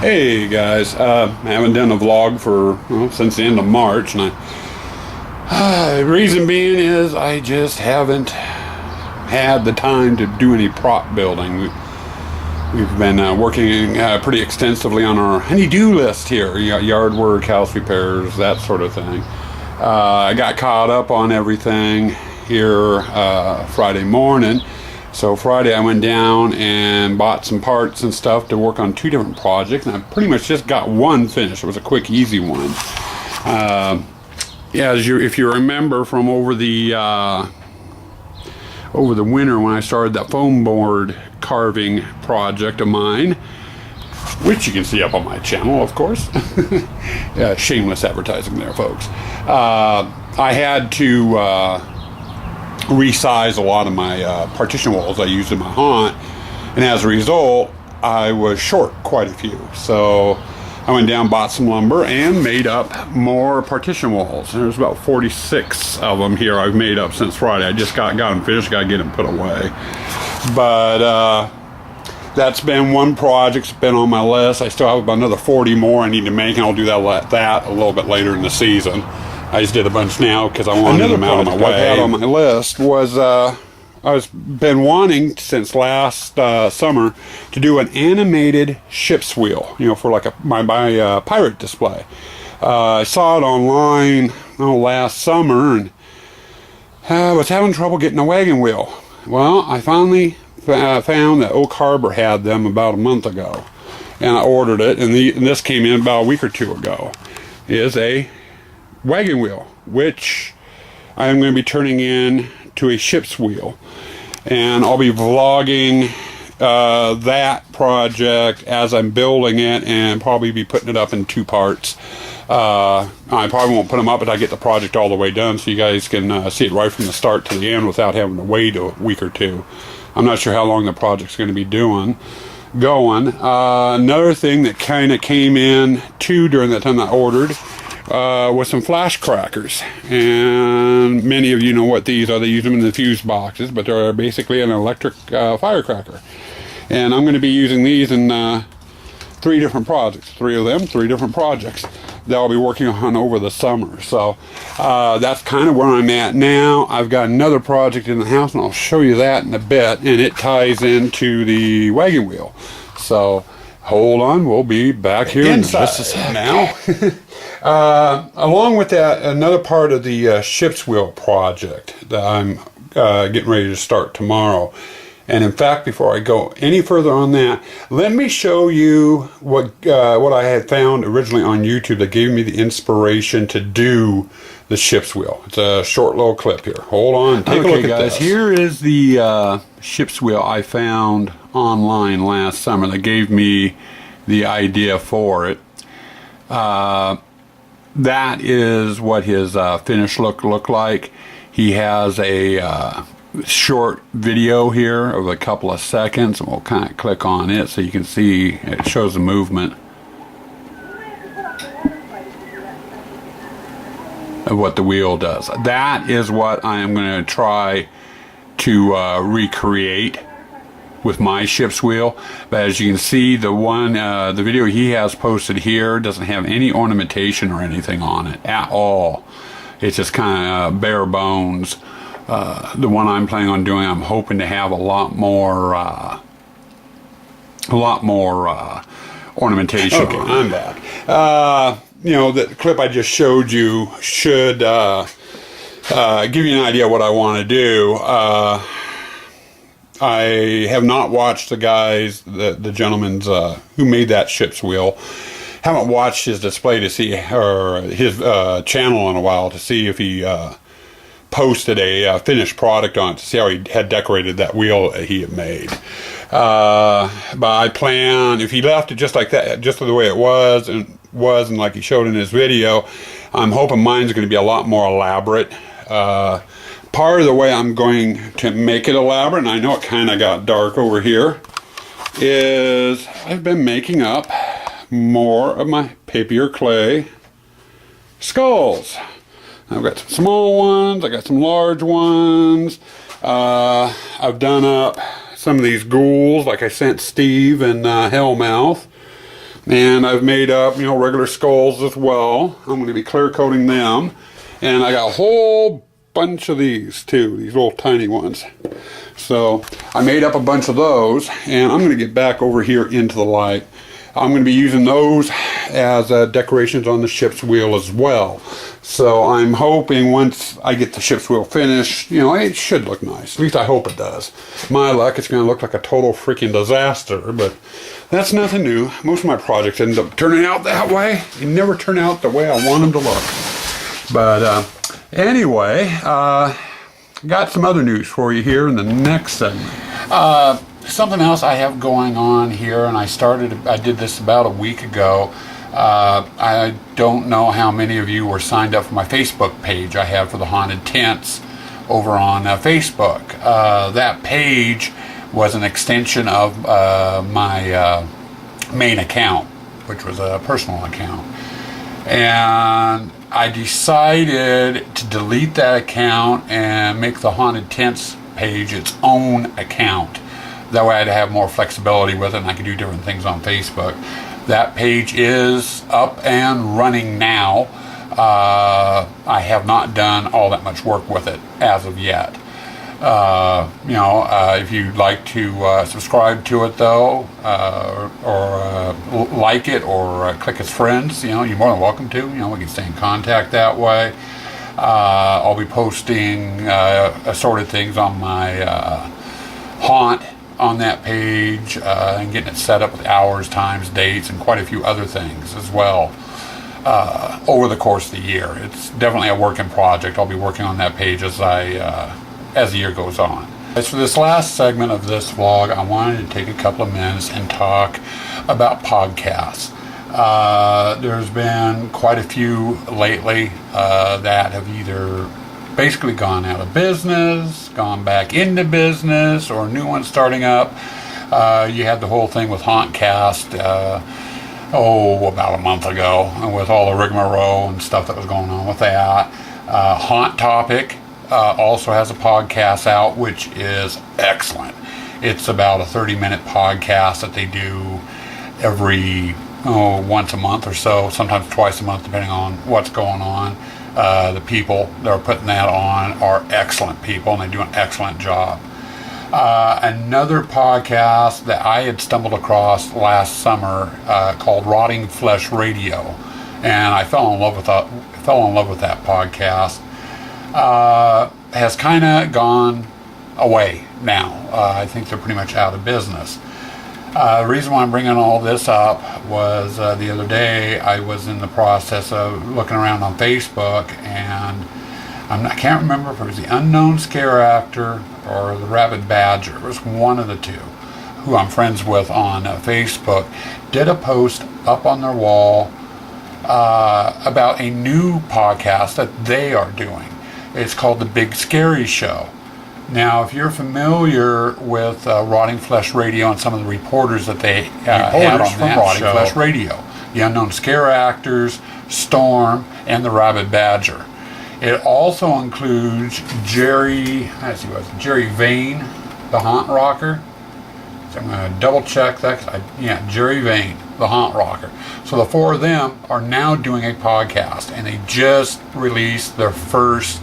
Hey guys, I haven't done a vlog for since the end of March, and reason being is I just haven't had the time to do any prop building. We've been working pretty extensively on our honey-do list here, yard work, house repairs, that sort of thing. I got caught up on everything here Friday morning. So Friday I went down and bought some parts and stuff to work on 2 different projects, and I pretty much just got one finished. It was a quick, easy one. Yeah, if you remember from over the winter when I started that foam board carving project of mine, which you can see up on my channel, of course. Yeah, shameless advertising there, folks. I had to resize a lot of my partition walls I used in my haunt, and as a result I was short quite a few, so I went down, bought some lumber, and made up more partition walls. There's about 46 of them here I've made up since Friday. I just got them finished, got to get them put away. But that's been one project that's been on my list. I still have about another 40 more I need to make, and I'll do that a little bit later in the season. I just did a bunch now because I wanted them out of my way. I've had on my list was I've been wanting since last summer to do an animated ship's wheel, for like my pirate display. I saw it online last summer, and I was having trouble getting a wagon wheel. Well, I finally found that Oak Harbor had them about a month ago, and I ordered it, and this came in about a week or 2 ago. It is a wagon wheel, which I am going to be turning in to a ship's wheel, and I'll be vlogging that project as I'm building it, and probably be putting it up in 2 parts. I probably won't put them up until I get the project all the way done, so you guys can see it right from the start to the end without having to wait a week or 2. I'm not sure how long the project's going to be going. Another thing that kind of came in too during that time I ordered with some flash crackers, and many of you know what these are. They use them in the fuse boxes, but they're basically an electric firecracker, and I'm going to be using these in 3 different projects. 3 of them, 3 different projects that I'll be working on over the summer. So that's kind of where I'm at now. I've got another project in the house, and I'll show you that in a bit, and it ties into the wagon wheel. So hold on, we'll be back here in just a second now. Along with that, another part of the ship's wheel project that I'm getting ready to start tomorrow. And in fact, before I go any further on that, let me show you what I had found originally on YouTube that gave me the inspiration to do the ship's wheel. It's a short little clip here. Hold on, take a look at guys. This. Here is the ship's wheel I found online last summer that gave me the idea for it. That is what his finished look looked like. He has a short video here of a couple of seconds, and we'll kind of click on it so you can see it shows the movement of what the wheel does. That is what I am going to try to recreate with my ship's wheel. But as you can see, the video he has posted here doesn't have any ornamentation or anything on it at all. It's just kind of bare bones. The one I'm planning on doing, I'm hoping to have a lot more ornamentation. Okay, I'm back. The clip I just showed you should give you an idea of what I want to do. I have not watched the guys, the gentleman's who made that ship's wheel. Haven't watched his display to see, or his channel in a while, to see if he posted a finished product on it, to see how he had decorated that wheel that he had made. But I plan, if he left it just like that, just the way it was, and like he showed in his video, I'm hoping mine's going to be a lot more elaborate. Part of the way I'm going to make it elaborate, and I know it kind of got dark over here, is I've been making up more of my papier clay skulls. I've got some small ones, I got some large ones. I've done up some of these ghouls, like I sent Steve and Hellmouth. And I've made up, regular skulls as well. I'm going to be clear coating them. And I got a whole bunch of these too, these little tiny ones. So I made up a bunch of those, and I'm going to get back over here into the light. I'm going to be using those as decorations on the ship's wheel as well. So I'm hoping once I get the ship's wheel finished, it should look nice. At least I hope it does. My luck, it's going to look like a total freaking disaster, but that's nothing new. Most of my projects end up turning out that way. They never turn out the way I want them to look. But anyway, got some other news for you here in the next segment. Something else I have going on here, and I did this about a week ago. I don't know how many of you were signed up for my Facebook page I have for the Haunted Tents over on Facebook. That page was an extension of my main account, which was a personal account. And I decided to delete that account and make the Haunted Tents page its own account. That way I'd have more flexibility with it, and I could do different things on Facebook. That page is up and running now. I have not done all that much work with it as of yet. If you'd like to subscribe to it though, or like it, or click as friends, you're more than welcome to. We can stay in contact that way. I'll be posting assorted things on my haunt on that page, and getting it set up with hours, times, dates, and quite a few other things as well over the course of the year. It's definitely a working project. I'll be working on that page as the year goes on. As for this last segment of this vlog, I wanted to take a couple of minutes and talk about podcasts. There's been quite a few lately that have either basically gone out of business, gone back into business, or new ones starting up. You had the whole thing with Hauntcast about a month ago, with all the rigmarole and stuff that was going on with that. Haunt Topic also has a podcast out, which is excellent. It's about a 30-minute podcast that they do every once a month or so, sometimes twice a month, depending on what's going on. The people that are putting that on are excellent people, and they do an excellent job. Another podcast that I had stumbled across last summer called Rotting Flesh Radio, and I fell in love with that podcast. Has kind of gone away now. I think they're pretty much out of business. The reason why I'm bringing all this up was the other day I was in the process of looking around on Facebook, and I can't remember if it was the Unknown Scare Actor or the Rabid Badger. It was one of the two, who I'm friends with on Facebook, did a post up on their wall about a new podcast that they are doing. It's called The Big Scary Show. Now, if you're familiar with Rotting Flesh Radio and some of the reporters that they had on that Rotting Flesh Radio, the Unknown Scare Actors, Storm, and the Rabid Badger. It also includes Jerry Vane, the Haunt Rocker. So I'm going to double check that. Jerry Vane, the Haunt Rocker. So the four of them are now doing a podcast, and they just released their first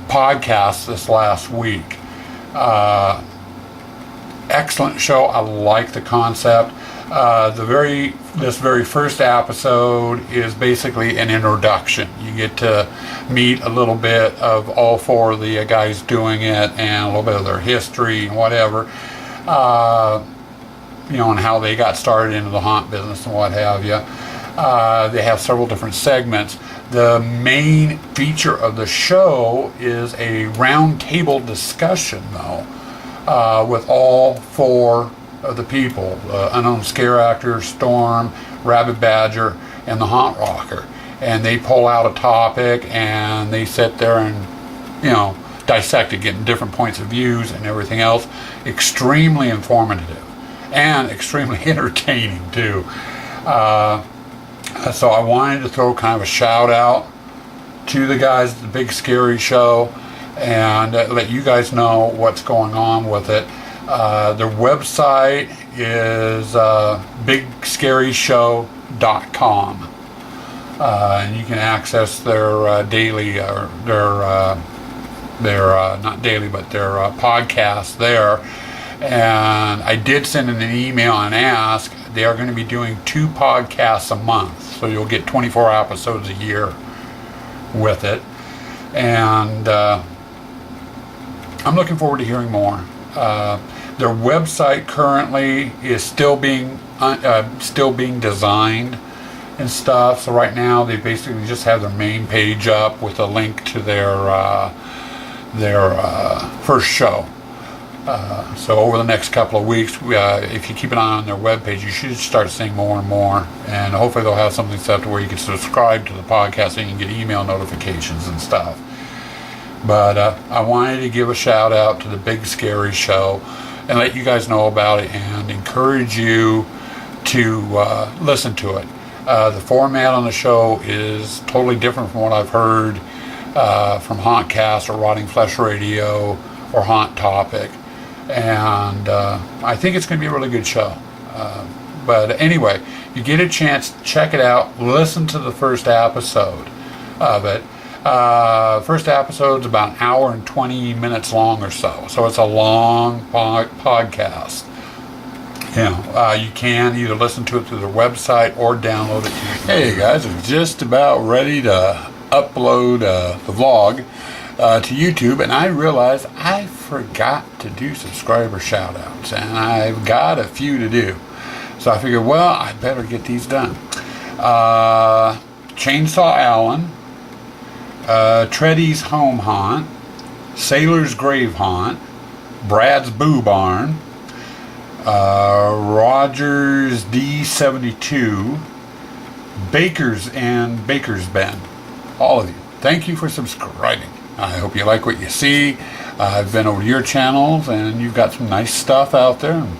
podcast this last week. Excellent show. I like the concept. This very first episode is basically an introduction. You get to meet a little bit of all four of the guys doing it, and a little bit of their history and whatever, and how they got started into the haunt business and what have you. They have several different segments. The main feature of the show is a round table discussion, though, with all four of the people: the Unknown Scare Actor, Storm, Rabid Badger, and the Haunt Rocker. And they pull out a topic, and they sit there and, dissect it, getting different points of views and everything else. Extremely informative and extremely entertaining, too. So I wanted to throw kind of a shout out to the guys at the Big Scary Show and let you guys know what's going on with it. Their website is bigscaryshow.com. And you can access their daily, not daily, but their podcast there. And I did send in an email and ask. They are going to be doing 2 podcasts a month, so you'll get 24 episodes a year with it. And I'm looking forward to hearing more. Their website currently is still being designed and stuff. So right now they basically just have their main page up with a link to their first show. So over the next couple of weeks, if you keep an eye on their webpage, you should start seeing more and more. And hopefully they'll have something set up to where you can subscribe to the podcast so you can get email notifications and stuff. But I wanted to give a shout out to the Big Scary Show and let you guys know about it and encourage you to listen to it. The format on the show is totally different from what I've heard from Hauntcast or Rotting Flesh Radio or Haunt Topic. And I think it's going to be a really good show. But anyway, you get a chance, check it out, listen to the first episode of it. First episode's about an hour and 20 minutes long or so. So it's a long podcast. You can either listen to it through their website or download it. Hey guys, I'm just about ready to upload the vlog to YouTube, and I realized I forgot to do subscriber shout outs, and I've got a few to do. So I figured, well, I better get these done. Chainsaw Allen, Treddy's Home Haunt, Sailor's Grave Haunt, Brad's Boo Barn, Rogers D72, Bakers and Baker's Bend. All of you, thank you for subscribing. I hope you like what you see. I've been over to your channels and you've got some nice stuff out there. And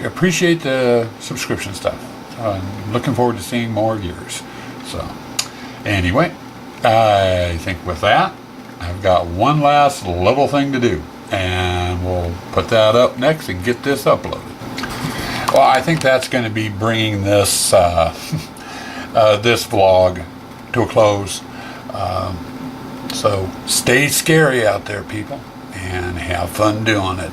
appreciate the subscription stuff. I'm looking forward to seeing more of yours. So anyway, I think with that, I've got one last little thing to do, and we'll put that up next and get this uploaded. Well, I think that's going to be bringing this this vlog to a close. So stay scary out there, people, and have fun doing it.